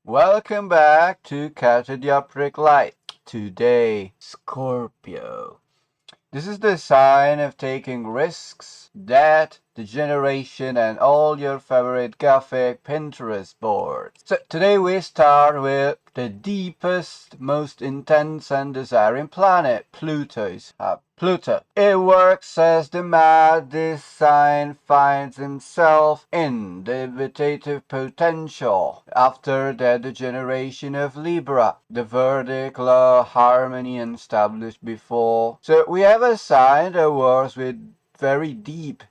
Welcome back to Catadioptric Light. Today, Scorpio. This is the sign of taking risks, death, degeneration, and all your favorite Gothic Pinterest boards. So today we start with the deepest, most intense and desiring planet, Pluto. Pluto. It works as the mad this sign finds himself in the vegetative potential after the degeneration of Libra, the verdict law harmony established before. So we have a sign that works with very deep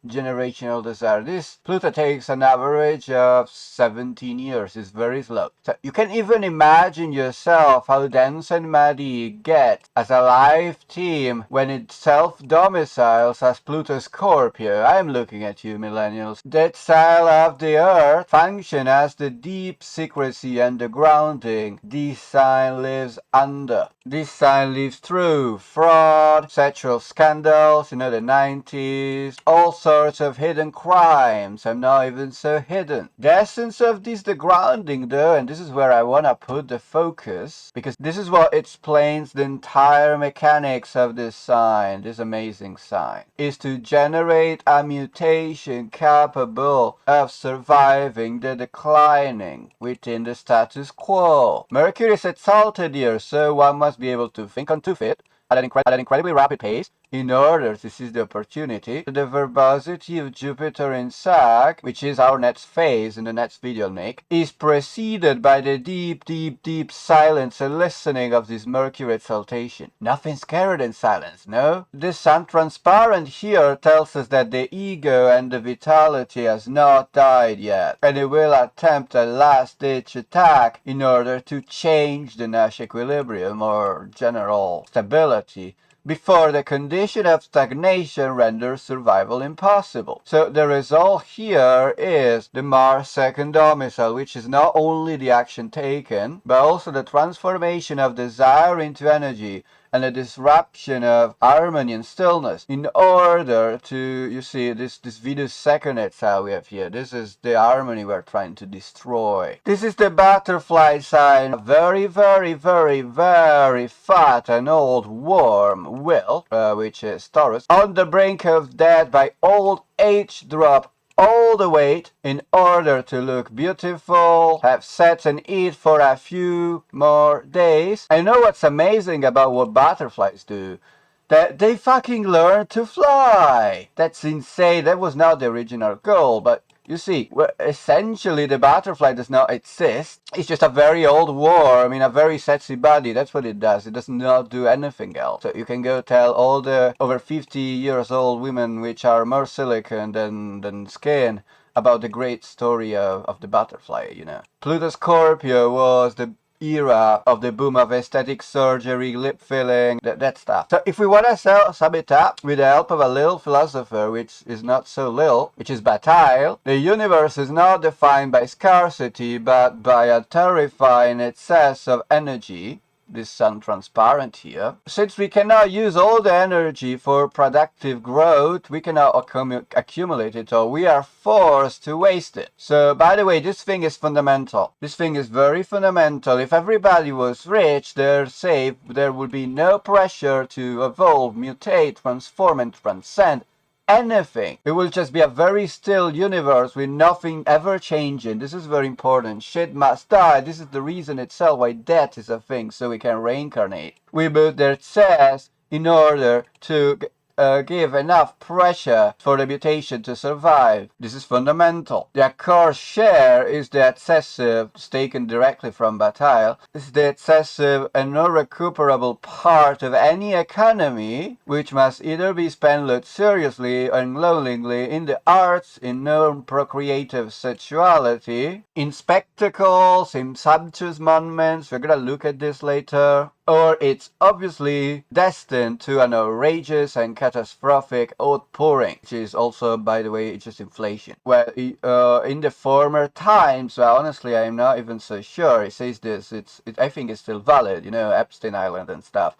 generational desire. This Pluto takes an average of 17 years. It's very slow. So you can even imagine yourself how dense and muddy it gets as a live team when it self-domiciles as Pluto Scorpio. I'm looking at you, Millennials. That style of the Earth function as the deep secrecy and the grounding this sign lives under. This sign lives through fraud, sexual scandals, the 90s, all sorts of hidden crimes, and not even so hidden. The essence of this, the grounding though, and this is where I wanna put the focus, because this is what explains the entire mechanics of this sign, this amazing sign, is to generate a mutation capable of surviving the declining within the status quo. Mercury is exalted here, so one must be able to think on two feet at an incredibly rapid pace in order to seize the opportunity. The verbosity of Jupiter in Sag, which is our next phase in the next video I'll make, is preceded by the deep silence and listening of this Mercury exaltation. Nothing scarier than silence, no? This sun transparent here tells us that the ego and the vitality has not died yet, and it will attempt a last-ditch attack in order to change the Nash equilibrium or general stability before the condition of stagnation renders survival impossible. So the result here is the Mars second domicile, which is not only the action taken, but also the transformation of desire into energy and a disruption of harmony and stillness in order to, you see, this Venus second exile we have here. This is the harmony we're trying to destroy. This is the butterfly sign, a very fat and old worm will, which is Taurus, on the brink of death by old age drop all the weight in order to look beautiful, have sex and eat for a few more days. I know what's amazing about what butterflies do. That they fucking learn to fly. That's insane. That was not the original goal, but you see, essentially the butterfly does not exist. It's just a very old worm in a very sexy body. That's what it does. It does not do anything else. So you can go tell all the over 50 years old women which are more silicon than skin about the great story of the butterfly, Pluto Scorpio was the era of the boom of aesthetic surgery, lip filling, that stuff. So if we want to sum it up with the help of a little philosopher, which is not so little, which is Bataille, the universe is not defined by scarcity, but by a terrifying excess of energy. This sun transparent here. Since we cannot use all the energy for productive growth, we cannot accumulate it, or we are forced to waste it. So, by the way, this thing is fundamental. This thing is very fundamental. If everybody was rich, they're safe, there would be no pressure to evolve, mutate, transform, and transcend anything. It will just be a very still universe with nothing ever changing. This is very important. Shit must die. This is the reason itself why death is a thing, so we can reincarnate. We build their chest in order to give enough pressure for the mutation to survive. This is fundamental. The core share is the excessive, taken directly from Bataille, is the excessive and non-recuperable part of any economy, which must either be spent luxuriously or lonelingly in the arts, in non-procreative sexuality, in spectacles, in sumptuous monuments. We're gonna look at this later. Or it's obviously destined to an outrageous and catastrophic outpouring, which is also, by the way, just inflation. Well, in the former times, well, honestly, I'm not even so sure. It says this. I think it's still valid, Epstein Island and stuff.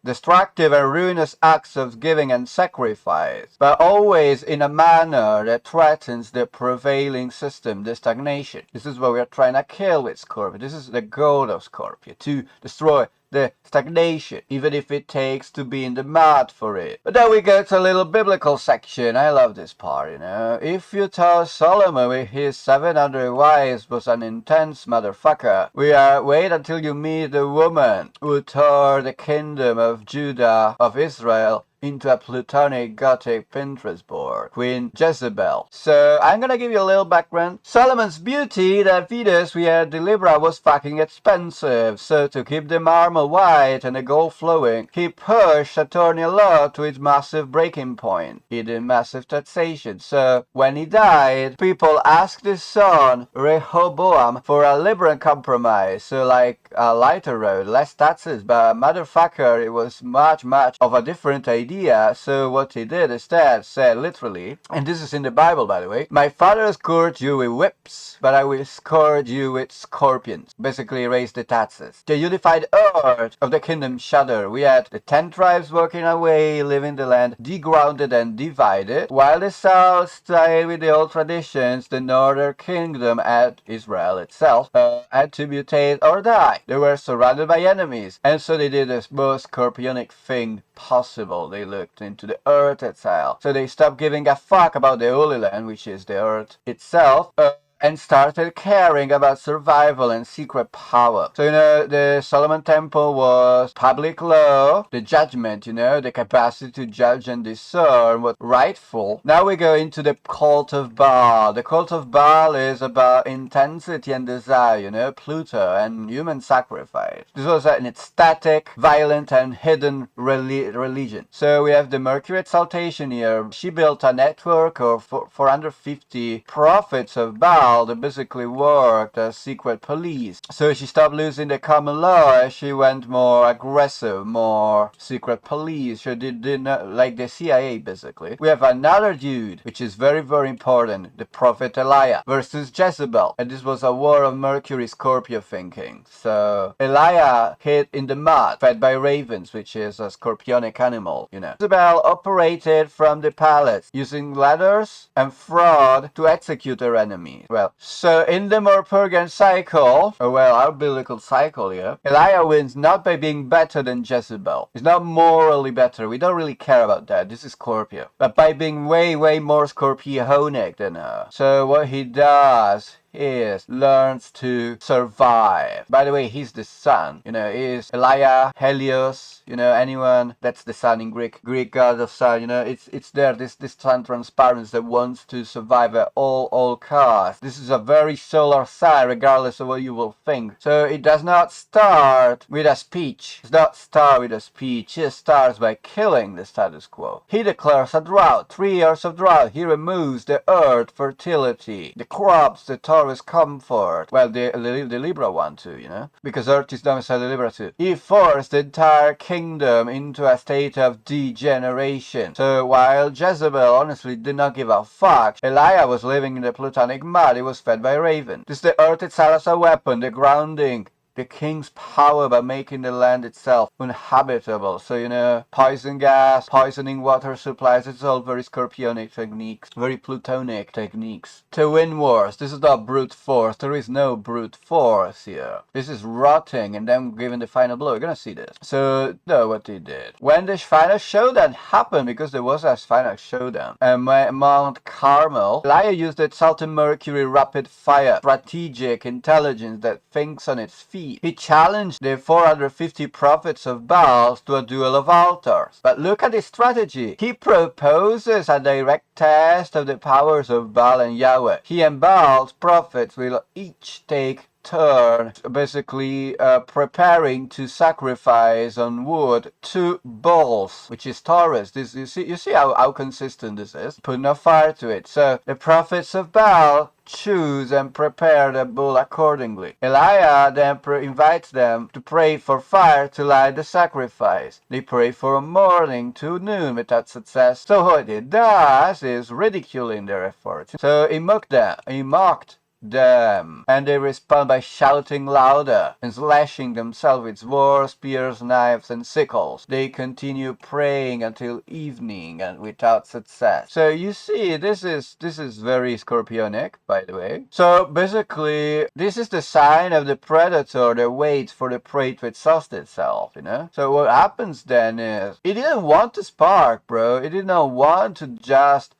destructive and ruinous acts of giving and sacrifice, but always in a manner that threatens the prevailing system, the stagnation. This is what we are trying to kill with Scorpio. This is the goal of Scorpio, to destroy the stagnation, even if it takes to be in the mud for it. But then we get a little biblical section. I love this part, you know. If you tell Solomon with his 700 wives was an intense motherfucker, wait until you meet the woman who tore the kingdom of Judah, of Israel, into a Plutonic Gothic Pinterest board, Queen Jezebel. So I'm gonna give you a little background. Solomon's beauty, that Venus we had the Libra, was fucking expensive, so to keep the marble white and the gold flowing, he pushed Saturnian law to its massive breaking point. He did massive taxation. So when he died, people asked his son Rehoboam for a liberal compromise, so like a lighter road, less taxes, but motherfucker, it was much of a different idea. So what he did instead said literally, and this is in the Bible by the way, my father scourged you with whips, but I will scourge you with scorpions. Basically raise the taxes. The unified earth of the kingdom shudder. We had the 10 tribes working away, living the land, degrounded and divided, while the south stayed with the old traditions. The northern kingdom at Israel itself had to mutate or die. They were surrounded by enemies, and so they did the most scorpionic thing possible. They looked into the earth itself. So they stopped giving a fuck about the Holy Land, which is the earth itself, and started caring about survival and secret power. So, you know, the Solomon Temple was public law, the judgment, you know, the capacity to judge and discern what rightful. Now we go into the cult of Baal. The cult of Baal is about intensity and desire, you know, Pluto and human sacrifice. This was an ecstatic, violent, and hidden religion. So we have the Mercury exaltation here. She built a network of 450 prophets of Baal that basically worked as secret police. So she stopped losing the common law as she went more aggressive, more secret police. She did not, like the CIA basically. We have another dude, which is very important, the prophet Elijah versus Jezebel. And this was a war of Mercury Scorpio thinking. So Elijah hid in the mud, fed by ravens, which is a scorpionic animal, you know. Jezebel operated from the palace, using ladders and fraud to execute her enemies. Well, so in the Morpurgan cycle, or well, our biblical cycle here, Elijah wins not by being better than Jezebel. He's not morally better. We don't really care about that. This is Scorpio. But by being way more scorpionic than her. So what he does is learns to survive. By the way, he's the sun. You know, is Elijah, Helios, you know, anyone that's the sun in Greek god of sun, you know, it's there, this sun transparency that wants to survive at all costs. This is a very solar sign, regardless of what you will think. So it does not start with a speech. It does not start with a speech. It starts by killing the status quo. He declares a drought, 3 years of drought. He removes the earth fertility, the crops, the Taurus comfort. Well, the Libra one too, you know, because earth is domiciled in Libra too. He forced the entire kingdom into a state of degeneration. So while Jezebel honestly did not give a fuck, Elijah was living in the Plutonic mud. He was fed by ravens. This is the earth itself as a weapon, the grounding, the king's power by making the land itself uninhabitable. So, you know, poison gas, poisoning water supplies, it's all very scorpionic techniques, very plutonic techniques. To win wars, this is not brute force. There is no brute force here. This is rotting and then giving the final blow. You're gonna see this. So, no, what he did. When the final showdown happened, because there was a final showdown, Mount Carmel, Elijah used the exalted Mercury rapid fire, strategic intelligence that thinks on its feet. He challenged the 450 prophets of Baal to a duel of altars. But look at his strategy. He proposes a direct test of the powers of Baal and Yahweh. He and Baal's prophets will each take turn basically preparing to sacrifice on wood 2 bulls, which is Taurus. This you see how consistent this is. Put no fire to it. So the prophets of Baal choose and prepare the bull accordingly. Elijah then invites them to pray for fire to light the sacrifice. They pray from morning to noon without success. So what it does is ridiculing their efforts. So he mocked them, and they respond by shouting louder and slashing themselves with swords, spears, knives, and sickles. They continue praying until evening and without success. So you see, this is very Scorpionic, by the way. So basically, this is the sign of the predator that waits for the prey to exhaust itself, you know? So what happens then is, it didn't want to spark, bro. It didn't want to just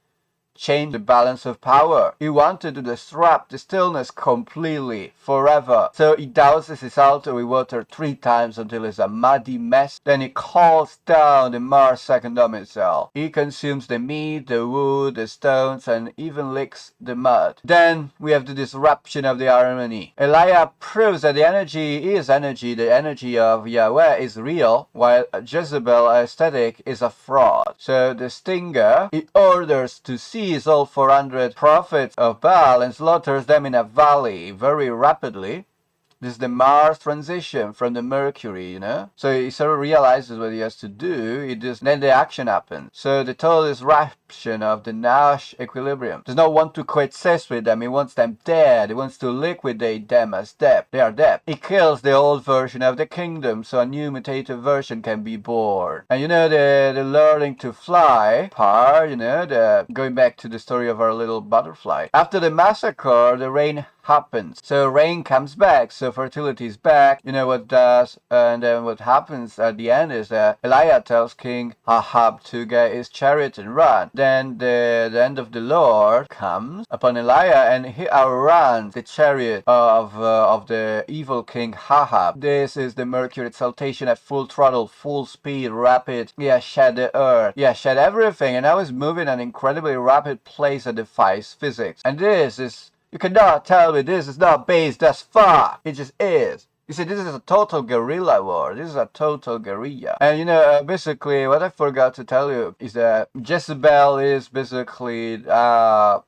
change the balance of power. He wanted to disrupt the stillness completely, forever. So he douses his altar with water 3 times until it's a muddy mess. Then he calls down the Mars second domicile. He consumes the meat, the wood, the stones, and even licks the mud. Then we have the disruption of the harmony. Elijah proves that the energy is energy. The energy of Yahweh is real, while Jezebel aesthetic is a fraud. So the stinger, he orders to seize all 400 prophets of Baal and slaughters them in a valley very rapidly. This is the Mars transition from the Mercury, you know? So he sort of realizes what he has to do. Then the action happens. So the total disruption of the Nash equilibrium. Does not want to coexist with them. He wants them dead. He wants to liquidate them as dead. They are dead. He kills the old version of the kingdom so a new mutative version can be born. And you know, the learning to fly part, you know, going back to the story of our little butterfly. After the massacre, the rain happens. So rain comes back, so fertility is back. You know what does, and then what happens at the end is that Elijah tells King Ahab to get his chariot and run. Then the end of the Lord comes upon Elijah and he outruns the chariot of the evil King Ahab. This is the Mercury exaltation at full throttle, full speed, rapid. He has shed the earth. He has shed everything, and now is moving at an incredibly rapid pace that defies physics. And this is, you cannot tell me this is not based thus far. It just is. You see, this is a total guerrilla war. This is a total guerrilla. And you know, basically, what I forgot to tell you is that Jezebel is basically a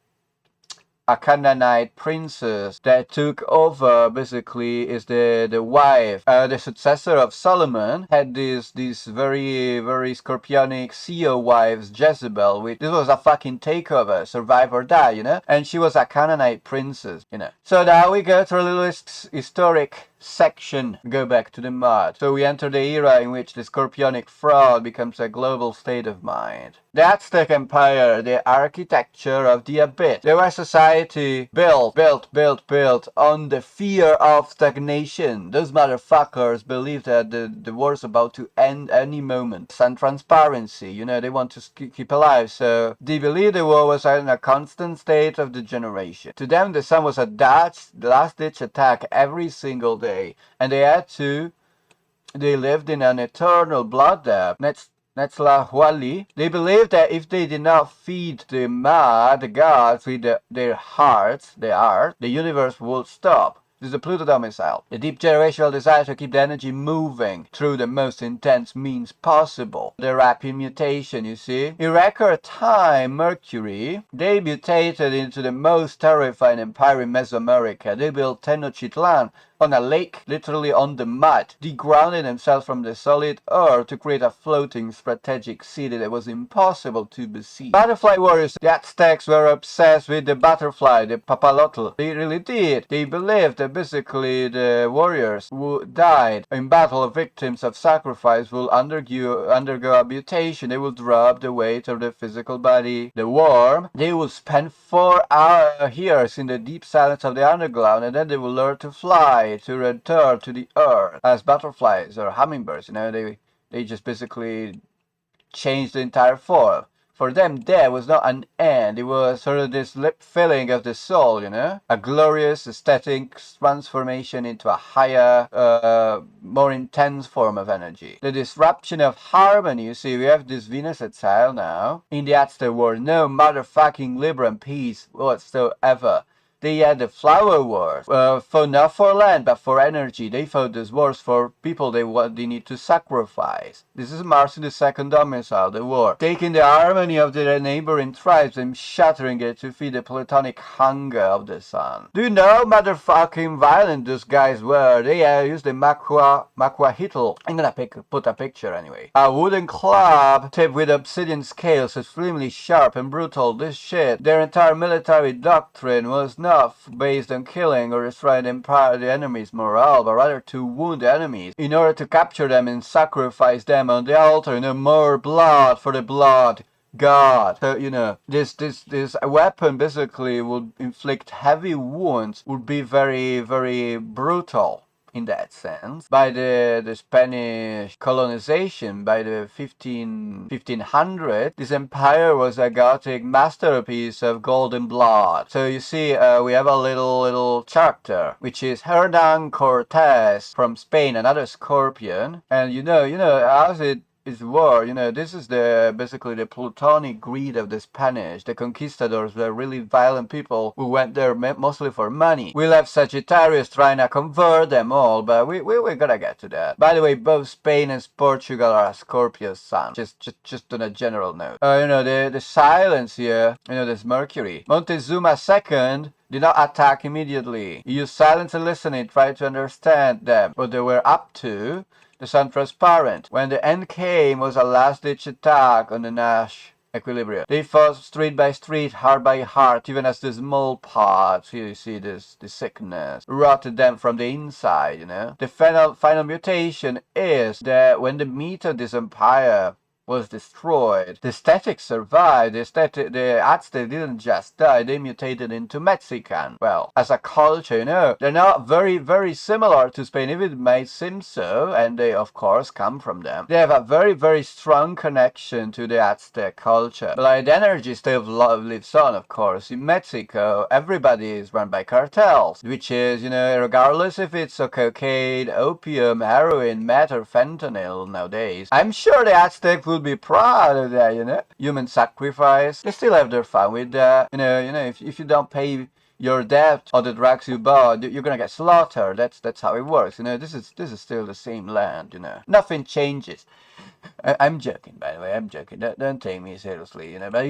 Canaanite princess that took over, basically is the wife, the successor of Solomon, had this very, very Scorpionic CEO wives, Jezebel, this was a fucking takeover, survive or die, you know? And she was a Canaanite princess, you know? So now we go to a little historic section, go back to the mud. So we enter the era in which the Scorpionic fraud becomes a global state of mind. The Aztec Empire, the architecture of the abyss. They were society built on the fear of stagnation. Those motherfuckers believe that the war's about to end any moment. Sun transparency, you know, they want to keep alive, so they believe the war was in a constant state of degeneration. To them, the sun was a last-ditch attack every single day. And they lived in an eternal blood debt. Netzlahuali. They believed that if they did not feed the gods with their hearts, the universe would stop. This is the Pluto domicile. The deep generational desire to keep the energy moving through the most intense means possible. The rapid mutation, you see. In record time, Mercury, they mutated into the most terrifying empire in Mesoamerica. They built Tenochtitlan on a lake, literally on the mud, degrounding themselves from the solid earth to create a floating strategic city that was impossible to besiege. Butterfly warriors, the Aztecs were obsessed with the butterfly, the papalotl. They really did. They believed that basically the warriors who died in battle, victims of sacrifice, will undergo a mutation. They will drop the weight of the physical body. The worm, they will spend 4 years in the deep silence of the underground, and then they will learn to fly, to return to the earth as butterflies or hummingbirds. You know, they just basically change the entire form. For them, death was not an end. It was sort of this lip filling of the soul, you know? A glorious aesthetic transformation into a higher, more intense form of energy. The disruption of harmony, you see, we have this Venus exile now. In the Aztec world, no motherfucking liberal peace whatsoever. They had the flower wars, not for land, but for energy. They fought these wars for people they need to sacrifice. This is Mars in the second domicile, the war. Taking the harmony of the neighboring tribes and shattering it to feed the Plutonic hunger of the sun. Do you know how motherfucking violent those guys were? They used the Maquahitl. I'm gonna put a picture anyway. A wooden club tipped with obsidian scales, extremely sharp and brutal. This shit. Their entire military doctrine was not enough based on killing or destroying the enemy's morale, but rather to wound enemies in order to capture them and sacrifice them on the altar. More blood for the blood God. So, this weapon basically would inflict heavy wounds, would be very, very brutal in that sense. By the Spanish colonization, by the 1500, this empire was a Gothic masterpiece of golden blood. So you see, we have a little chapter, which is Hernan Cortes from Spain, another Scorpion. And as it is war, this is basically the Plutonic greed of the Spanish. The conquistadors were really violent people who went there mostly for money. We'll have Sagittarius trying to convert them all, but we're gonna get to that. By the way, both Spain and Portugal are Scorpio's sun. Just on a general note. The silence here, there's Mercury. Montezuma II did not attack immediately. He used silence and listening, tried to understand them, what they were up to. The sun transparent. When the end came, was a last-ditch attack on the Nash equilibrium. They fought street by street, heart by heart, even as the smallpox, here you see the sickness, rotted them from the inside, The final mutation is that when the meat of this empire was destroyed, the aesthetics survived. The Aztec didn't just die, they mutated into Mexican. Well, as a culture, they're not very, very similar to Spain, if it might seem so, and they, of course, come from them. They have a very, very strong connection to the Aztec culture. But the energy still lives on, of course. In Mexico, everybody is run by cartels, which is, regardless if it's cocaine, opium, heroin, meth, or fentanyl nowadays. I'm sure the Aztec would be proud of that, Human sacrifice. They still have their fun with that. If you don't pay your debt or the drugs you bought, you're gonna get slaughtered. That's how it works. This is still the same land. Nothing changes. I'm joking, by the way. I'm joking. Don't take me seriously, But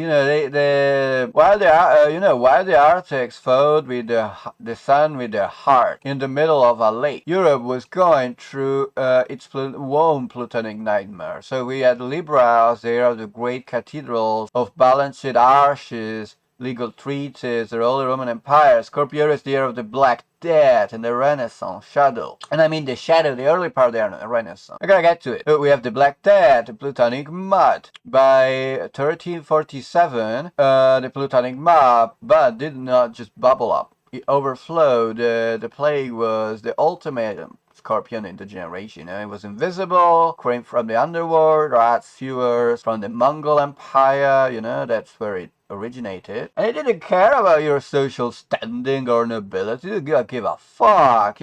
while the Arctics fought with the sun with their heart in the middle of a lake, Europe was going through its own Plutonic nightmare. So we had Libra as the era of the great cathedrals of balanced arches, legal treaties, the early Roman Empire. Scorpio is the year of the Black Death and the Renaissance shadow. And I mean the shadow, the early part of the Renaissance. I gotta get to it. But we have the Black Death, the Plutonic mud. By 1347, the Plutonic mud did not just bubble up. It overflowed. The plague was the ultimate Scorpion in the generation. It was invisible, came from the underworld, rat sewers, from the Mongol Empire, that's where it originated. And it didn't care about your social standing or nobility. It didn't give a fuck,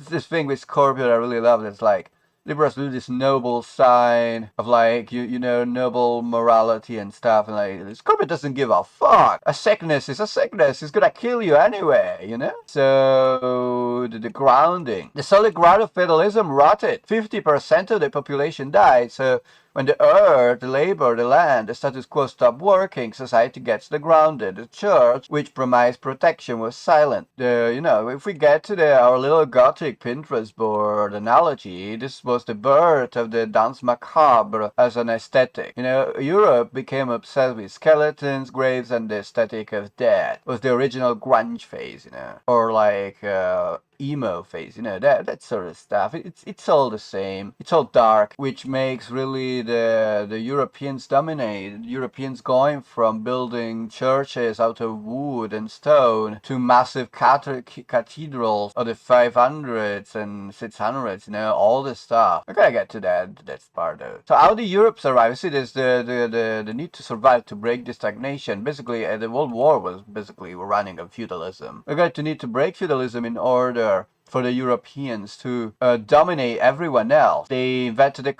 This thing with Scorpio I really love. It's like Libras do this noble sign of noble morality and stuff, and Scorpio doesn't give a fuck. A sickness is a sickness. It's gonna kill you anyway, So the grounding, the solid ground of feudalism rotted. 50% of the population died. So when the earth, the labor, the land, the status quo stopped working, society gets grounded. The church, which promised protection, was silent. If we get to our little Gothic Pinterest board analogy, this was the birth of the danse macabre as an aesthetic. Europe became obsessed with skeletons, graves, and the aesthetic of death. It was the original grunge phase, or emo phase, that sort of stuff. It's all the same. It's all dark, which makes really the Europeans dominate. Europeans going from building churches out of wood and stone to massive cathedrals of the 500s and 600s, all this stuff. I gotta get to that part though. So how did Europe survive? See, there's the need to survive to break the stagnation. Basically, the World War was basically running on feudalism. We're going to need to break feudalism in order for the Europeans to dominate everyone else. They invented the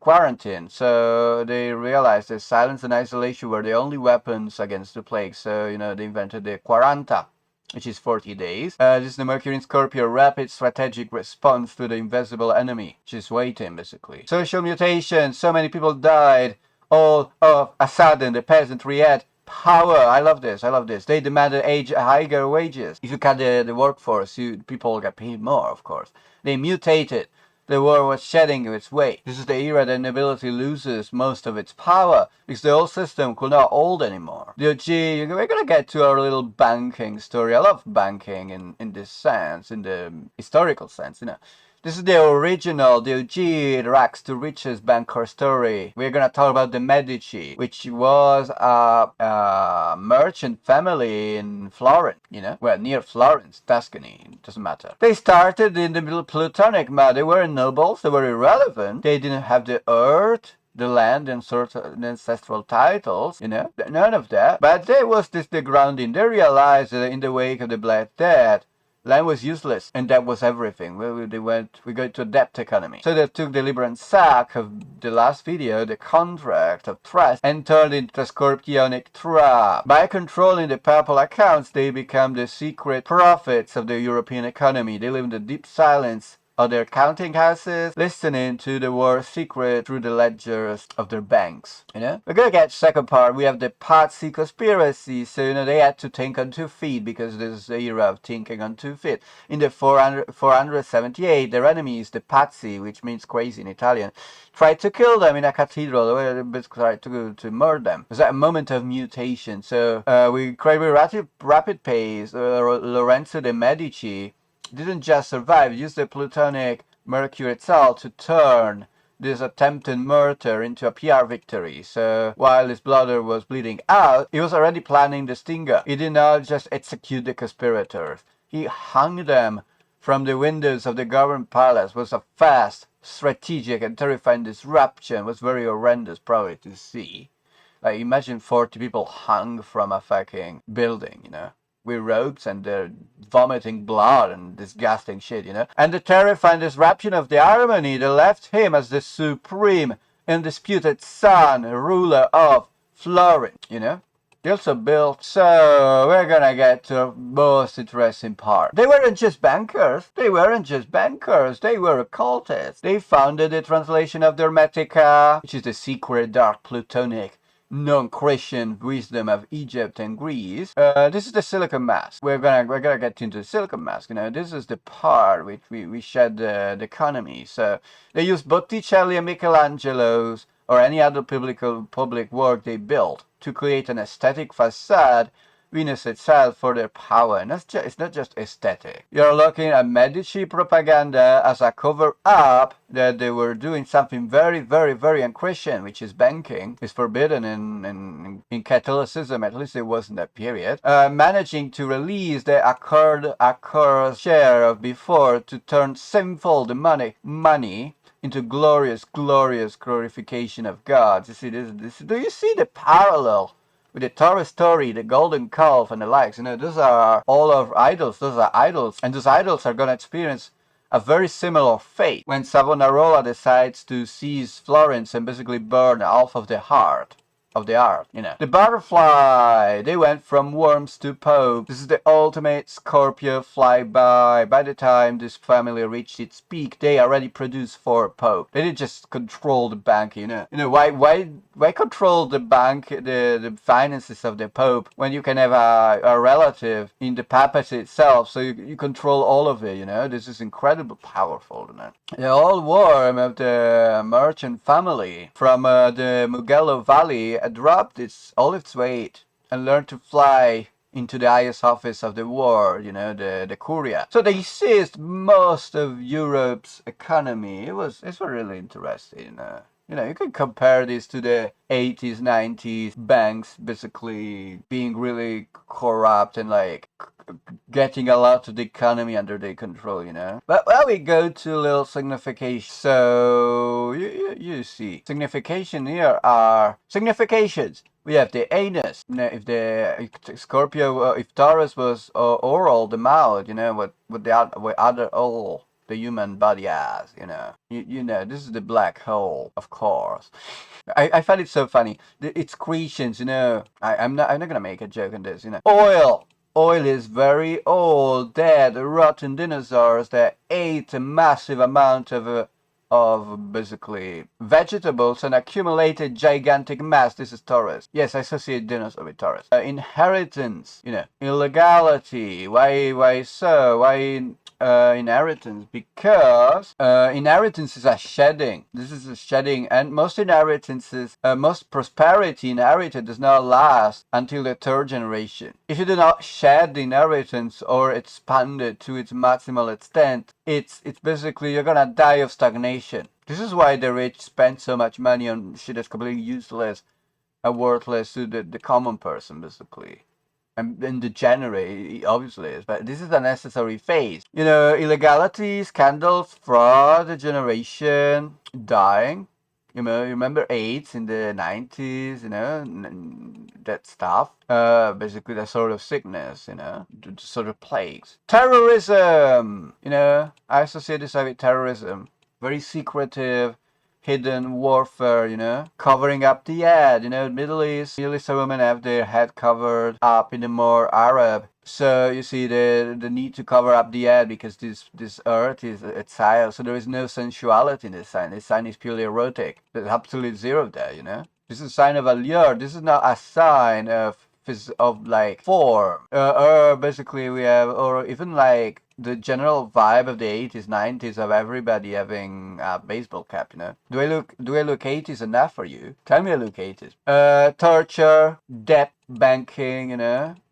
quarantine, so they realized that silence and isolation were the only weapons against the plague. So, they invented the quaranta, which is 40 days. This is the Mercury in Scorpio, rapid strategic response to the invisible enemy, which is waiting, basically. Social mutation, so many people died. All of a sudden, the peasantry had power. I love this. They demanded higher wages. If you cut the workforce, people get paid more, of course. They mutated. The war was shedding its weight. This is the era that nobility loses most of its power because the old system could not hold anymore. DOG, we're gonna get to our little banking story. I love banking in this sense, in the historical sense, you know. This is the original DOG, the rags to riches banker story. We're gonna talk about the Medici, which was a merchant family in Florence, you know? Well, near Florence, Tuscany, it doesn't matter. They started in the Plutonic mode. They were nobles, they were irrelevant. They didn't have the earth, the land, and sort of ancestral titles, you know? None of that. But there was the grounding. They realized that in the wake of the Black Death, land was useless, and that was everything. We go to a debt economy. So they took the Libran sack of the last video, the contract of trust, and turned it into a scorpionic trap. By controlling the purple accounts, they become the secret prophets of the European economy. They live in the deep silence of their counting houses, listening to the war secret through the ledgers of their banks. You know, we're gonna get second part. We have the Patsy conspiracy. So you know they had to think on 2 feet because this is the era of thinking on 2 feet. In the 478, their enemies, the Pazzi, which means crazy in Italian, tried to kill them in a cathedral. They tried to murder them. It was a moment of mutation. So we crave a rapid pace. Lorenzo de' Medici didn't just survive, used the Plutonic Mercury itself to turn this attempted murder into a PR victory. So while his brother was bleeding out, he was already planning the stinger. He did not just execute the conspirators. He hung them from the windows of the government palace. It was a fast, strategic, and terrifying disruption. It was very horrendous probably to see. Like imagine 40 people hung from a fucking building, you know, with ropes, and they're vomiting blood and disgusting shit, you know. And the terrifying disruption of the harmony that left him as the supreme, undisputed son, ruler of Florence, you know. They also built, so we're gonna get to the most interesting part. They weren't just bankers. They were occultists. They founded the translation of the Hermetica, which is the secret dark Plutonic non-Christian wisdom of Egypt and Greece. This is the silicon mask. We're gonna get into the silicon mask. You know, this is the part which we shed the economy. So they use Botticelli and Michelangelo's or any other public work they built to create an aesthetic facade. Venus itself for their power, and it's not just aesthetic. You're looking at Medici propaganda as a cover-up that they were doing something very, very, very unchristian, which is banking. It's forbidden in Catholicism, at least it was in that period. Managing to release the accursed share of before to turn sinful the money into glorious glorification of God. You see this? Do you see the parallel with the Torah story, the golden calf, and the likes? You know, those are all of idols. Those are idols, and those idols are going to experience a very similar fate when Savonarola decides to seize Florence and basically burn half of the heart of the art, you know. The butterfly, they went from worms to popes. This is the ultimate Scorpio flyby. By the time this family reached its peak, they already produced 4 popes. They didn't just control the bank, you know. You know, why control the bank, the finances of the pope when you can have a relative in the papacy itself, so you control all of it, you know. This is incredibly powerful, you know. The old worm of the merchant family from the Mugello Valley dropped all its weight and learned to fly into the highest office of the world, you know, the Curia. So they seized most of Europe's economy. It's really interesting. You know, you can compare this to the 80s, 90s banks basically being really corrupt and like getting a lot of the economy under their control, you know. But well, we go to a little signification. So you see, signification here are significations. We have the anus. You know, if Scorpio, if Taurus was oral, the mouth, you know, what other all the human body has, you know. You know, this is the black hole, of course. I find it so funny. Its creations, you know. I'm not gonna make a joke on this, you know. Oil is very old, dead, rotten dinosaurs that ate a massive amount of of basically vegetables and accumulated gigantic mass. This is Taurus. Yes, I associate dinosaur with Taurus. Inheritance, illegality. Why so? Why inheritance? Because inheritance is a shedding. This is a shedding, and most inheritances, most prosperity inherited does not last until the third generation. If you do not shed the inheritance or expand it to its maximal extent, it's basically you're gonna die of stagnation. This is why the rich spend so much money on shit that's completely useless and worthless to the common person, basically. And degenerate, obviously is, but this is a necessary phase. Illegality, scandals, fraud, degeneration, dying. You remember AIDS in the 90s, that stuff. Basically, that sort of sickness, the sort of plagues. Terrorism, I associate this with terrorism. Very secretive, hidden warfare, covering up the head. Middle East women have their head covered up in the more Arab. So you see the need to cover up the head because this earth is exiled. So there is no sensuality in this sign. This sign is purely erotic. There's absolute zero there. This is a sign of allure. This is not a sign of like form. Basically we have, or even like the general vibe of the 80s, 90s of everybody having a baseball cap, Do I look 80s enough for you? Tell me I look 80s. Torture, debt, banking,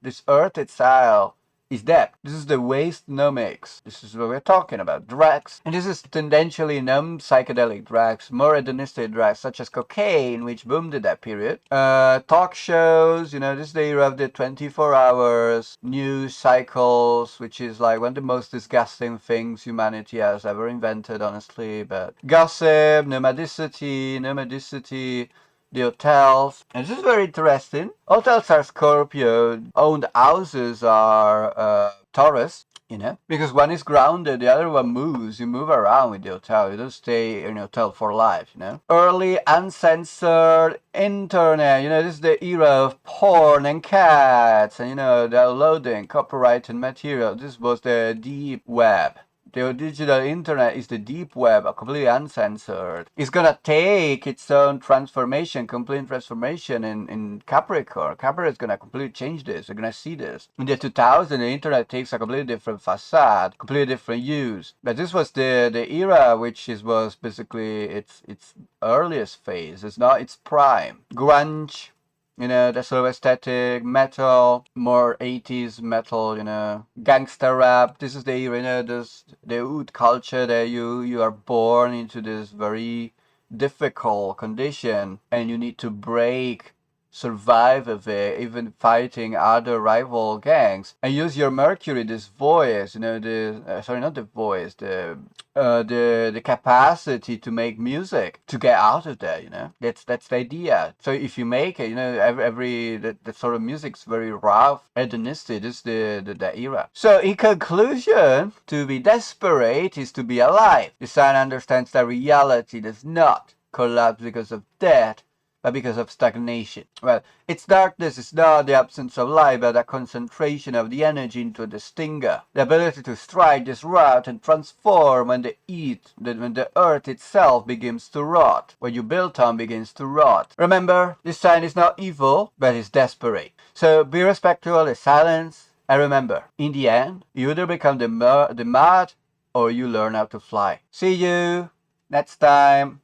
this earth itself is debt. This is the wastenomics. This is what we're talking about. Drugs. And this is tendentially non-psychedelic drugs, more hedonistic drugs, such as cocaine, which boomed in that period. Talk shows, this is the era of the 24 hours, news cycles, which is like one of the most disgusting things humanity has ever invented, honestly. But gossip, nomadicity, the hotels. And this is very interesting. Hotels are Scorpio. Owned houses are Taurus. Because one is grounded, the other one moves. You move around with the hotel. You don't stay in a hotel for life, Early uncensored internet. This is the era of porn and cats and, downloading copyrighted material. This was the deep web. The digital internet is the deep web, completely uncensored. It's gonna take its own transformation, complete transformation in Capricorn. Capricorn is gonna completely change this. We're gonna see this. In the 2000s, the internet takes a completely different facade, completely different use. But this was the era which was basically its earliest phase. It's not its prime. Grunge. The sort of aesthetic, metal, more 80s metal, gangster rap. This is the era, the oud culture that you are born into this very difficult condition and you need to survive of it, even fighting other rival gangs, and use your Mercury, this voice, sorry, not the voice, the capacity to make music to get out of there. That's the idea. So if you make it, every that sort of music's very rough, hedonistic. This is the era. So in conclusion, to be desperate is to be alive. The sign understands that reality does not collapse because of death, but because of stagnation. Well, its darkness is not the absence of light, but a concentration of the energy into the stinger. The ability to strike this route and transform when the earth itself begins to rot, what you built on begins to rot. Remember, this sign is not evil, but is desperate. So be respectful, is silence, and remember, in the end, you either become the mud or you learn how to fly. See you next time.